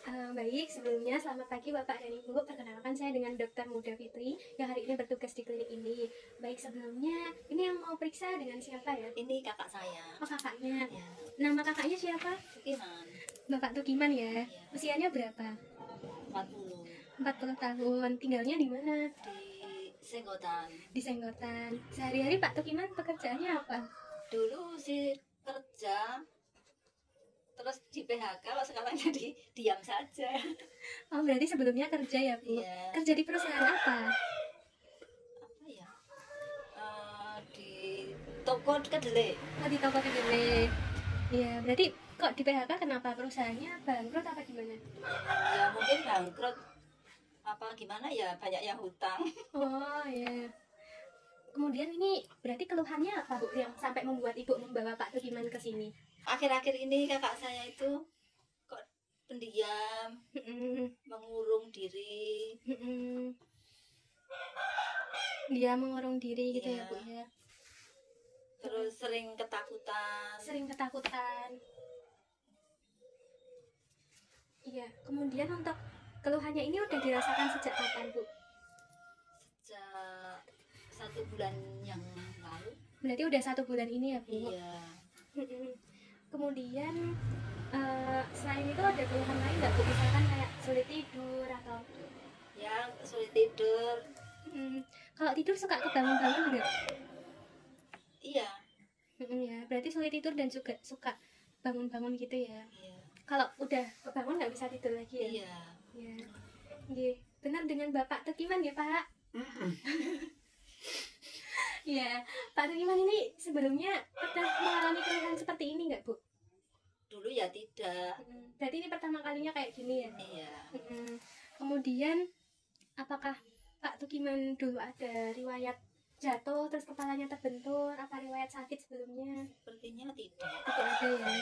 Baik, sebelumnya selamat pagi Bapak dan Ibu. Perkenalkan saya dengan Dr. Muda Fitri yang hari ini bertugas di klinik ini. Baik, sebelumnya ini yang mau periksa dengan siapa ya? Ini kakak saya. Oh, kakaknya. Ya, Nama kakaknya siapa? Tukiman. Bapak Tukiman ya. Iya. Usianya berapa? 40 40 tahun. Tinggalnya di mana? di Senggotan. Di Senggotan. Sehari-hari Pak Tukiman pekerjaannya apa? Dulu sih kerja, terus di PHK, kalau sekarang jadi diam saja. Oh, berarti sebelumnya kerja ya, Bu? Iya. Kerja di perusahaan apa? Apa ya? Di toko kedelai. Oh, di toko kedelai. Iya, berarti kok di PHK kenapa? Perusahaannya bangkrut apa gimana? Ya mungkin bangkrut. Apa gimana ya, banyak yang hutang. Oh ya. Kemudian ini berarti keluhannya apa Bu yang sampai membuat Ibu membawa Pak Tukiman ke sini? Akhir-akhir ini kakak saya itu kok pendiam, mengurung diri. Dia mengurung diri gitu Iya. ya Bu ya. Terus sering ketakutan. Sering ketakutan. Iya, kemudian untuk keluhannya ini udah dirasakan sejak kapan Bu? Sejak 1 bulan yang lalu. Berarti udah 1 bulan ini ya Bu? Iya. Kemudian selain itu ada keluhan lain nggak Bu? Misalkan kayak sulit tidur atau Ya sulit tidur. kalau tidur suka kebangun-bangun nggak? Iya. Ya, berarti sulit tidur dan juga suka bangun-bangun gitu ya. Iya. Kalau udah kebangun nggak bisa tidur lagi ya? Iya. Ya. Nggih, benar dengan Bapak Tukiman ya Pak? Iya, Pak Tukiman ini sebelumnya pernah mengalami keluhan seperti ini nggak Bu? Dulu ya tidak. Berarti ini pertama kalinya kayak gini ya? Iya. Kemudian apakah Pak Tukiman dulu ada riwayat jatuh terus kepalanya terbentur, apa riwayat sakit sebelumnya? Sepertinya tidak. Tidak ada ya.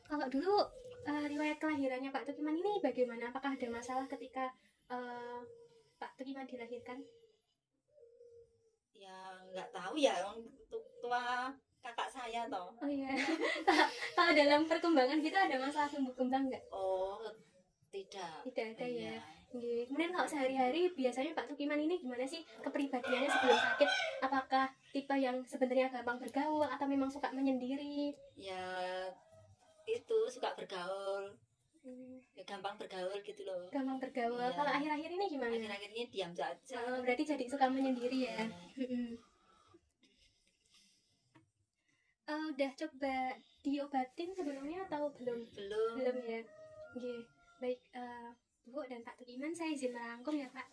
Kalau dulu riwayat kelahirannya Pak Tukiman ini bagaimana? Apakah ada masalah ketika Pak Tukiman dilahirkan? Ya nggak tahu ya, orang tua kakak saya toh. Oh iya. Kalau dalam perkembangan kita ada masalah tumbuh kembang nggak? Oh tidak. Tidak ada ya. Iya. Nggih. Kemudian kalau sehari-hari biasanya Pak Tukiman ini gimana sih kepribadiannya sebelum sakit? Apakah tipe yang sebenarnya gampang bergaul atau memang suka menyendiri? Ya itu suka bergaul. Ya, gampang bergaul gitu loh. Gampang bergaul. Iya. Kalau akhir-akhir ini gimana? Akhir-akhir ini diam saja. Berarti jadi suka menyendiri ya. Udah coba diobatin sebelumnya atau belum? Belum. Belum ya. Oke. Baik, Bu dan Pak Tukiman, saya izin merangkum ya Pak.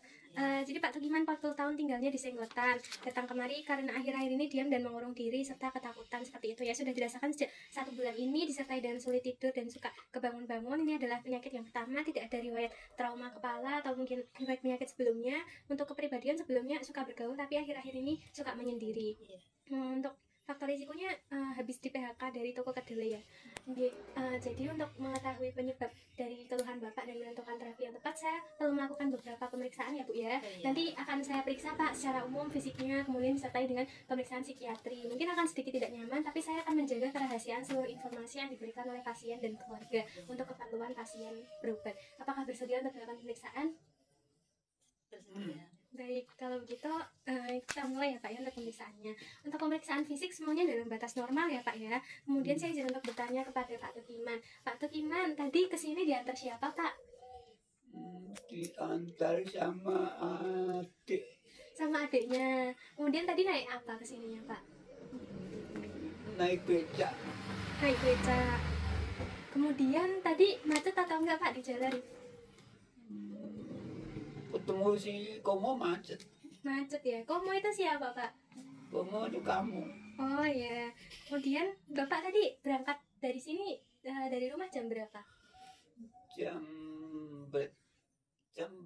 Jadi Pak Tukiman 40 tahun tinggalnya di Senggotan. Datang kemari karena akhir-akhir ini diam dan mengurung diri serta ketakutan seperti itu ya. Sudah dirasakan sejak 1 bulan ini disertai dengan sulit tidur dan suka kebangun-bangun. Ini adalah penyakit yang pertama, tidak ada riwayat trauma kepala atau mungkin riwayat penyakit sebelumnya. Untuk kepribadian sebelumnya suka bergaul tapi akhir-akhir ini suka menyendiri. Iya. Untuk faktor risikonya habis di PHK dari toko kedelai ya. Jadi untuk mengetahui penyebab dari keluhan Bapak dan menentukan terapi yang tepat, saya perlu melakukan beberapa pemeriksaan ya Bu ya. Iya. Nanti akan saya periksa Pak secara umum fisiknya, kemudian disertai dengan pemeriksaan psikiatri. Mungkin akan sedikit tidak nyaman, tapi saya akan menjaga kerahasiaan seluruh informasi yang diberikan oleh pasien dan keluarga untuk keperluan pasien berobat. Apakah bersedia untuk melakukan pemeriksaan? Bersedia. Baik, kalau begitu kita mulai ya Pak ya untuk pemeriksaannya. Untuk pemeriksaan fisik semuanya dalam batas normal ya Pak ya. Kemudian saya izin untuk bertanya kepada Pak Tukiman. Pak Tukiman, tadi kesini diantar siapa Pak? Diantar sama adik. Sama adiknya. Kemudian tadi naik apa kesininya Pak? Naik becak. Naik beca. Kemudian tadi macet atau enggak Pak di jalan? Ketemu si Komo macet. Macet ya. Komo itu siapa Pak? Komo itu kamu. Oh ya. Kemudian Bapak tadi berangkat dari sini dari rumah jam berapa? Jam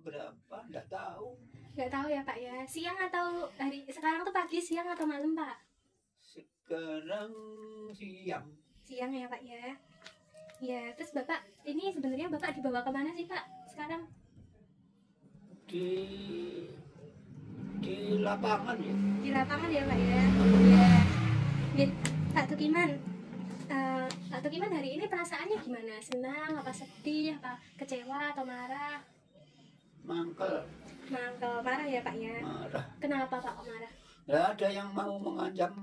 berapa? Nggak tahu. Nggak tahu ya Pak ya. Siang atau hari sekarang tuh pagi, siang atau malam Pak? Sekarang siang. Siang ya Pak ya. Ya, terus Bapak ini sebenarnya Bapak dibawa kemana sih Pak sekarang? Di lapangan ya. Di lapangan ya Pak ya. Ya. Pak Tukiman, Pak Tukiman hari ini perasaannya gimana? Senang, apa sedih, apa kecewa atau marah? Mangkel, Marah ya Pak ya? marah. Kenapa Pak kok marah? Lah ada yang mau mengancam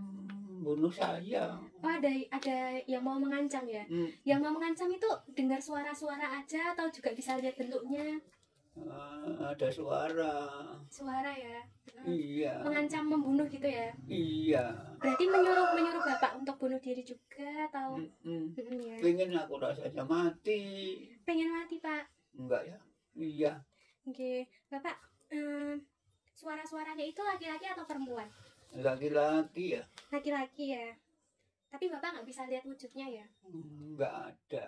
bunuh saya. Oh ada yang mau mengancam ya? Yang mau mengancam itu dengar suara-suara aja atau juga bisa lihat bentuknya? Ada suara. Suara ya? Iya. Mengancam membunuh gitu ya? Iya. Berarti menyuruh Bapak untuk bunuh diri juga atau? Ya. Pengen aku rasanya mati. Pengen mati Pak? Enggak ya? Iya. Oke, Bapak suara-suaranya itu laki-laki atau perempuan? Laki-laki ya? Laki-laki ya. Tapi Bapak nggak bisa lihat wujudnya ya? Enggak ada.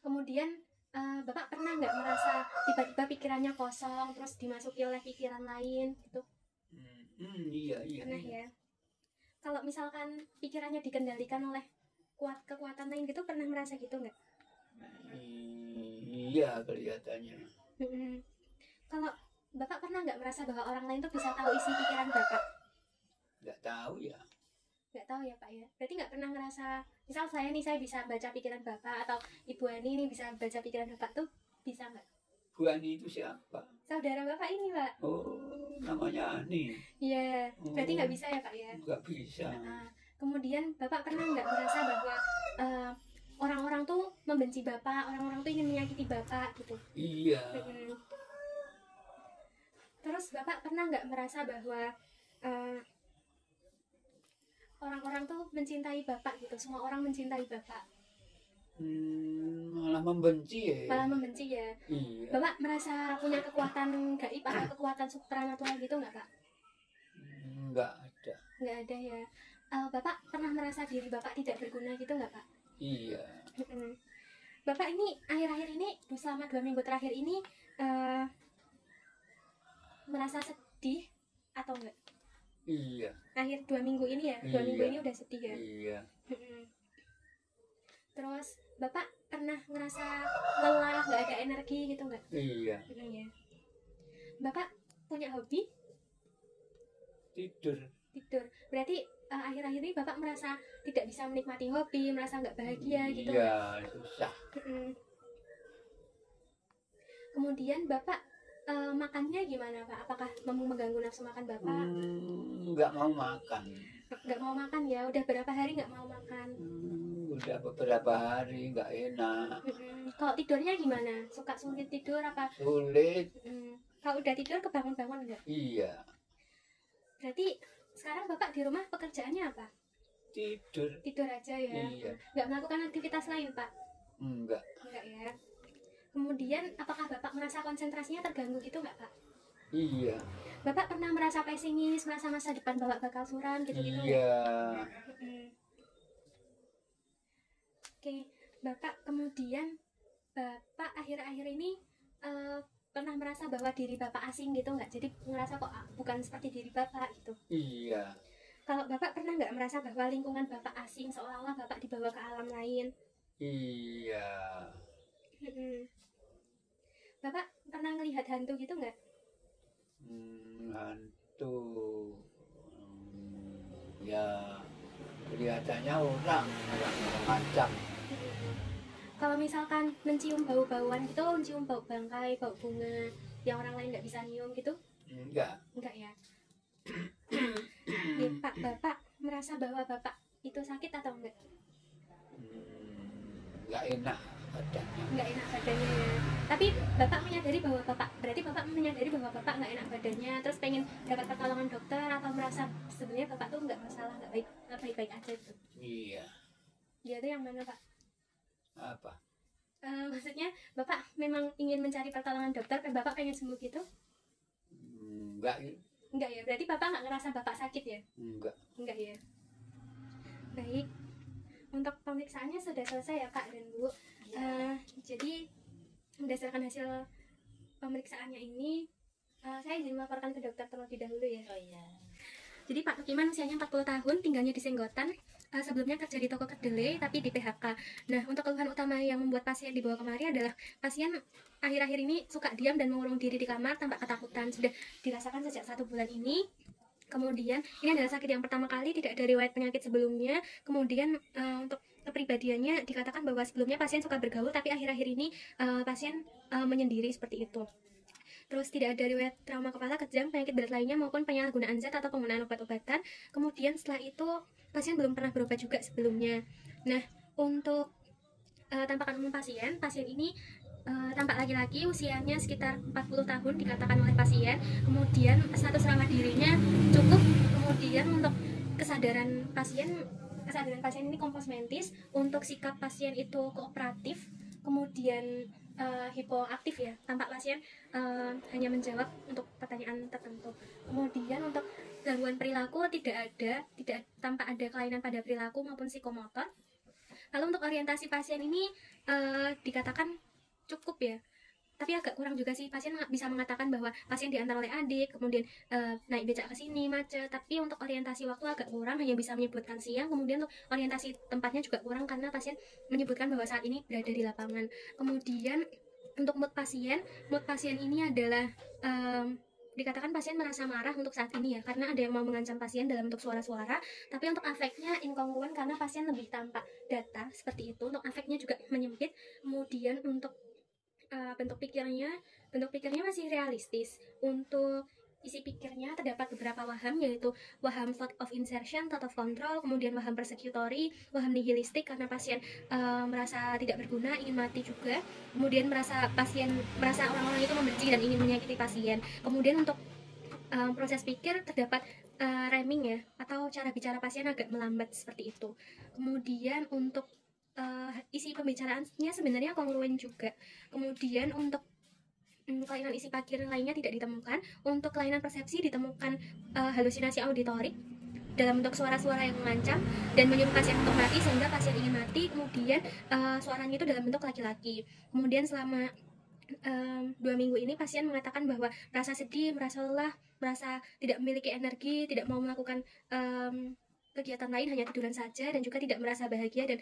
Kemudian Bapak pernah nggak merasa tiba-tiba pikirannya kosong terus dimasuki oleh pikiran lain gitu? Iya. Pernah ya. Kalau misalkan pikirannya dikendalikan oleh kekuatan lain gitu, pernah merasa gitu nggak? Iya kelihatannya. Kalau Bapak pernah nggak merasa bahwa orang lain tuh bisa tahu isi pikiran Bapak? Nggak tahu ya. Nggak tahu ya Pak ya. Berarti nggak pernah ngerasa, misal saya bisa baca pikiran Bapak atau Ibu Ani ini bisa baca pikiran Bapak tuh bisa nggak? Bu Ani itu siapa? Saudara Bapak ini Pak. Oh, namanya Ani. Iya, berarti nggak bisa ya Pak ya? Nggak bisa. Kemudian Bapak pernah nggak merasa bahwa orang-orang tuh membenci Bapak, orang-orang tuh ingin menyakiti Bapak gitu? Iya. Terus Bapak pernah nggak merasa bahwa orang-orang tuh mencintai Bapak gitu, semua orang mencintai Bapak? Malah membenci ya. Malah membenci ya. Iya. Bapak merasa punya kekuatan gaib atau kekuatan supranatural gitu nggak Pak? Nggak ada. Nggak ada ya. Bapak pernah merasa diri Bapak tidak berguna gitu nggak Pak? Iya. Bapak ini akhir-akhir ini selama 2 minggu terakhir ini merasa sedih atau enggak? Iya. Akhir 2 minggu ini ya, 2 minggu ini udah sedih ya. Iya. Terus Bapak pernah ngerasa lelah, nggak ada energi gitu nggak? Iya. Iya. Bapak punya hobi? Tidur. Berarti akhir-akhir ini Bapak merasa tidak bisa menikmati hobi, merasa nggak bahagia gitu? Iya, susah. Kemudian Bapak makannya gimana Pak? Apakah mengganggu nafsu makan Bapak? Nggak mau makan. Nggak mau makan ya? Udah berapa hari nggak mau makan? Udah beberapa hari nggak enak. Kalau tidurnya gimana? Suka sulit tidur apa? Sulit. Kalau udah tidur kebangun-bangun nggak? Iya. Berarti sekarang Bapak di rumah pekerjaannya apa? Tidur. Tidur aja ya? Iya. Nggak melakukan aktivitas lain Pak? Enggak. Enggak ya. Kemudian apakah Bapak merasa konsentrasinya terganggu gitu nggak Pak? Iya. Bapak pernah merasa pesimis, merasa masa depan Bapak bakal suram gitu-gitu? Iya. Oke, Bapak kemudian Bapak akhir-akhir ini pernah merasa bahwa diri Bapak asing gitu nggak? Jadi ngerasa kok bukan seperti diri Bapak gitu? Iya. Kalau Bapak pernah nggak merasa bahwa lingkungan Bapak asing seolah-olah Bapak dibawa ke alam lain? Iya. Bapak pernah ngelihat hantu gitu nggak? Hantu. Ya kelihatannya orang mengancam. Kalau misalkan mencium bau-bauan gitu, mencium bau bangkai, bau bunga yang orang lain nggak bisa nyium gitu? Enggak. Enggak ya. Nih, Pak, Bapak merasa bahwa Bapak itu sakit atau enggak? Enggak enak badannya. Enggak enak badannya ya. Tapi Bapak menyadari bahwa Bapak menyadari bahwa Bapak enggak enak badannya, terus pengen dapat pertolongan dokter atau merasa sebenarnya Bapak tuh enggak masalah, enggak baik-baik aja gitu. Iya. Dia tuh yang mana Pak? Apa? Maksudnya Bapak memang ingin mencari pertolongan dokter, Bapak pengen sembuh gitu? Enggak. Enggak ya, berarti Bapak nggak ngerasa Bapak sakit ya? Enggak. Enggak ya. Baik, untuk pemeriksaannya sudah selesai ya Pak dan Bu. Jadi berdasarkan hasil pemeriksaannya ini, saya izin melaporkan ke dokter terlebih dahulu ya. Oh iya. Jadi Pak Tukiman usianya 40 tahun, tinggalnya di Senggotan. Sebelumnya kerja di toko kedelai tapi di PHK. Nah, untuk keluhan utama yang membuat pasien dibawa kemari adalah pasien akhir-akhir ini suka diam dan mengurung diri di kamar tanpa ketakutan. Sudah dirasakan sejak 1 bulan ini. Kemudian ini adalah sakit yang pertama kali, tidak ada riwayat penyakit sebelumnya. Kemudian untuk kepribadiannya dikatakan bahwa sebelumnya pasien suka bergaul, tapi akhir-akhir ini pasien menyendiri seperti itu. Terus tidak ada riwayat trauma kepala, kejang, penyakit berat lainnya maupun penyalahgunaan zat atau penggunaan obat-obatan. Kemudian setelah itu pasien belum pernah berobat juga sebelumnya. Nah, untuk tampakan umum pasien ini tampak laki-laki, usianya sekitar 40 tahun dikatakan oleh pasien. Kemudian status rawat dirinya cukup. Kemudian untuk kesadaran pasien ini kompos mentis. Untuk sikap pasien itu kooperatif. Kemudian hipoaktif ya, tampak pasien hanya menjawab untuk pertanyaan tertentu. Kemudian untuk gangguan perilaku tidak tampak ada kelainan pada perilaku maupun psikomotor. Lalu untuk orientasi pasien ini dikatakan cukup ya, tapi agak kurang juga sih. Pasien bisa mengatakan bahwa pasien diantar oleh adik, kemudian naik becak ke sini macet, tapi untuk orientasi waktu agak kurang, hanya bisa menyebutkan siang. Kemudian untuk orientasi tempatnya juga kurang karena pasien menyebutkan bahwa saat ini berada di lapangan. Kemudian untuk mood pasien ini adalah dikatakan pasien merasa marah untuk saat ini ya, karena ada yang mau mengancam pasien dalam bentuk suara-suara. Tapi untuk afeknya inkongruen karena pasien lebih tampak datar seperti itu. Untuk afeknya juga menyempit. Kemudian untuk bentuk pikirnya masih realistis. Untuk isi pikirnya terdapat beberapa waham, yaitu waham thought of insertion, thought of control, kemudian waham persecutory, waham nihilistik karena pasien merasa tidak berguna, ingin mati juga. Kemudian pasien merasa orang-orang itu membenci dan ingin menyakiti pasien. Kemudian untuk proses pikir terdapat rhyming ya, atau cara bicara pasien agak melambat seperti itu. Kemudian untuk isi pembicaraannya sebenarnya kongruen juga. Kemudian untuk kelainan isi pikir lainnya tidak ditemukan. Untuk kelainan persepsi ditemukan halusinasi auditorik dalam bentuk suara-suara yang mengancam dan menyuruh pasien untuk mati sehingga pasien ingin mati. Kemudian suaranya itu dalam bentuk laki-laki. Kemudian selama 2 minggu ini pasien mengatakan bahwa merasa sedih, merasa lelah, merasa tidak memiliki energi, tidak mau melakukan kegiatan lain, hanya tiduran saja, dan juga tidak merasa bahagia dan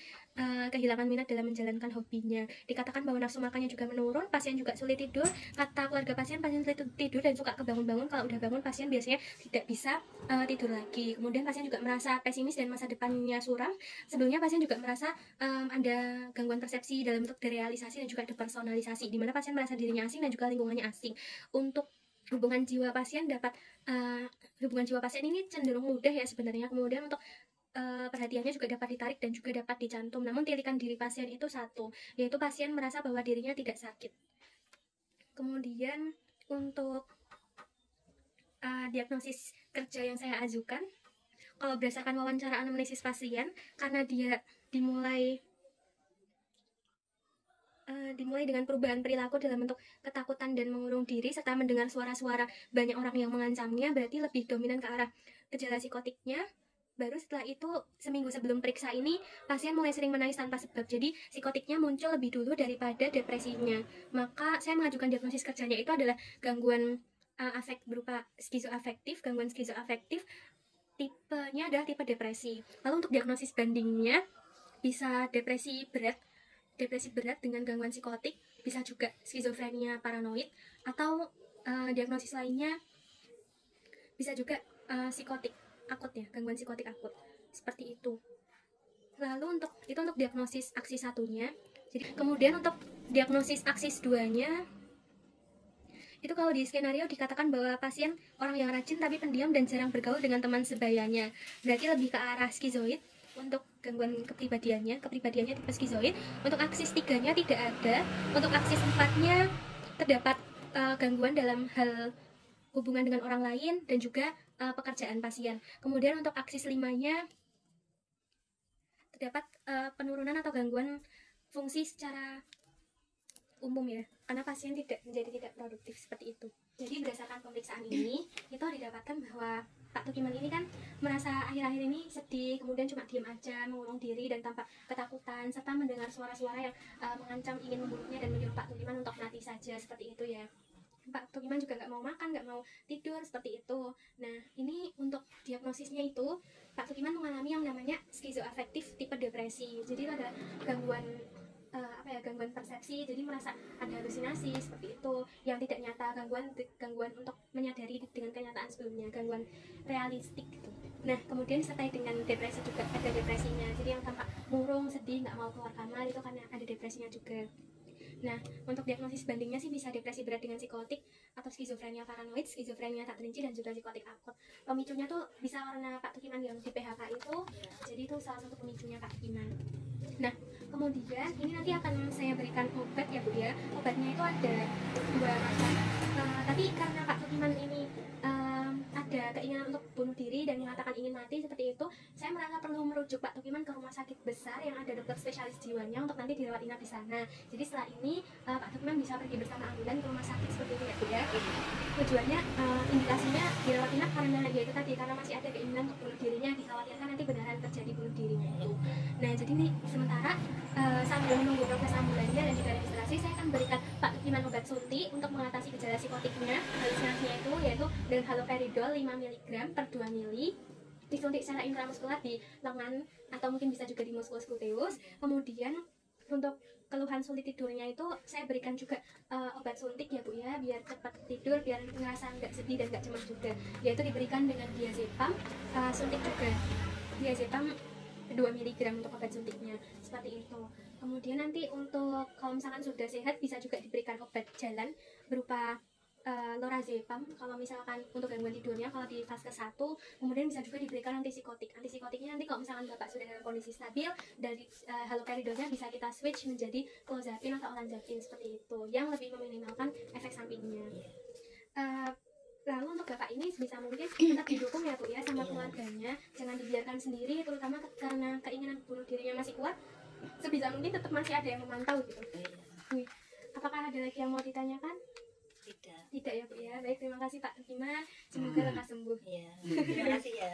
kehilangan minat dalam menjalankan hobinya. Dikatakan bahwa nafsu makannya juga menurun, pasien juga sulit tidur. Kata keluarga pasien sulit tidur dan suka kebangun-bangun. Kalau udah bangun pasien biasanya tidak bisa tidur lagi. Kemudian pasien juga merasa pesimis dan masa depannya suram. Sebelumnya pasien juga merasa ada gangguan persepsi dalam bentuk derealisasi dan juga depersonalisasi, di mana pasien merasa dirinya asing dan juga lingkungannya asing. Untuk hubungan jiwa pasien ini cenderung mudah ya sebenarnya. Kemudian untuk perhatiannya juga dapat ditarik dan juga dapat dicantum. Namun tirikan diri pasien itu satu, yaitu pasien merasa bahwa dirinya tidak sakit. Kemudian untuk diagnosis kerja yang saya ajukan, kalau berdasarkan wawancara anamnesis pasien, karena dia dimulai dengan perubahan perilaku dalam bentuk ketakutan dan mengurung diri serta mendengar suara-suara banyak orang yang mengancamnya, berarti lebih dominan ke arah gejala psikotiknya. Baru setelah itu, seminggu sebelum periksa ini, pasien mulai sering menangis tanpa sebab. Jadi psikotiknya muncul lebih dulu daripada depresinya. Maka saya mengajukan diagnosis kerjanya itu adalah gangguan afek berupa skizoafektif. Gangguan skizoafektif tipenya adalah tipe depresi. Lalu untuk diagnosis bandingnya bisa depresi berat dengan gangguan psikotik, bisa juga skizofrenia paranoid, atau diagnosis lainnya bisa juga psikotik akut ya, gangguan psikotik akut seperti itu. Lalu untuk diagnosis aksis 1-nya. Jadi kemudian untuk diagnosis aksis 2-nya itu kalau di skenario dikatakan bahwa pasien orang yang rajin tapi pendiam dan jarang bergaul dengan teman sebayanya, berarti lebih ke arah skizoid. Untuk gangguan kepribadiannya tipe skizoid. Untuk aksis 3-nya tidak ada. Untuk aksis 4-nya terdapat gangguan dalam hal hubungan dengan orang lain dan juga pekerjaan pasien. Kemudian untuk aksis 5-nya terdapat penurunan atau gangguan fungsi secara umum ya, karena pasien menjadi tidak produktif seperti itu. Jadi berdasarkan pemeriksaan ini, itu didapatkan bahwa Pak Tukiman ini kan merasa akhir-akhir ini sedih, kemudian cuma diam aja, mengurung diri dan tampak ketakutan, serta mendengar suara-suara yang mengancam ingin membunuhnya dan menyuruh Pak Tukiman untuk mati saja, seperti itu ya. Pak Tukiman juga nggak mau makan, nggak mau tidur, seperti itu. Nah, ini untuk diagnosisnya itu, Pak Tukiman mengalami yang namanya skizoafektif tipe depresi. Jadi ada gangguan gangguan persepsi, jadi merasa ada halusinasi seperti itu yang tidak nyata, gangguan untuk menyadari dengan kenyataan sebelumnya, gangguan realistik gitu. Nah, kemudian disertai dengan depresi juga, ada depresinya. Jadi yang tampak murung, sedih, nggak mau keluar kamar itu karena ada depresinya juga. Nah, untuk diagnosis bandingnya sih bisa depresi berat dengan psikotik atau skizofrenia paranoid, skizofrenia tak terinci, dan juga psikotik akut. Pemicunya tuh bisa karena Pak Tukiman yang di PHK itu, jadi itu salah satu pemicunya Pak Tukiman. Nah, kemudian ini nanti akan saya berikan obat ya Bu ya. Obatnya itu ada dua macam. Tapi karena Pak Tukiman ini ada keinginan untuk bunuh diri dan mengatakan ingin mati seperti itu, saya merasa perlu merujuk Pak Tukiman ke rumah sakit besar yang ada dokter spesialis jiwanya untuk nanti dirawat inap di sana. Jadi setelah ini Pak Tukiman bisa pergi bersama ambulan ke rumah sakit seperti itu ya Bu ya. Tujuannya indikasinya dirawat inap karena ya itu tadi, karena masih ada keinginan untuk bunuh dirinya, dikhawatirkan nanti beneran terjadi bunuh dirinya itu. Nah, jadi nih sementara sambil menunggu proses ambulannya dan juga registrasi, saya akan berikan Pak Tukiman obat suntik untuk mengatasi gejala psikotiknya, halusinasinya itu, yaitu dengan haloperidol 5 mg per 2 ml disuntik secara intramuskular di lengan atau mungkin bisa juga di musculus gluteus. Kemudian untuk keluhan sulit tidurnya itu saya berikan juga obat suntik ya Bu ya, biar cepat tidur, biar ngerasa nggak sedih dan nggak cemas juga, yaitu diberikan dengan diazepam suntik juga, diazepam 2 mg untuk obat suntiknya seperti itu. Kemudian nanti untuk kalau misalkan sudah sehat bisa juga diberikan obat jalan berupa lorazepam kalau misalkan untuk gangguan tidurnya kalau di fase 1. Kemudian bisa juga diberikan antipsikotiknya nanti kalau misalkan Bapak sudah dalam kondisi stabil, dari haloperidolnya bisa kita switch menjadi clozapine atau olanzapine seperti itu yang lebih meminimalkan efek sampingnya. Lalu untuk Bapak ini sebisa mungkin tetap didukung ya Bu ya sama keluarganya, jangan dibiarkan sendiri, terutama karena keinginan bunuh dirinya masih kuat. Sebisa mungkin tetap masih ada yang memantau gitu. Apakah ada lagi yang mau ditanyakan? Tidak ya Bu ya. Baik, terima kasih Pak Tukiman, semoga lekas sembuh. Terima kasih ya.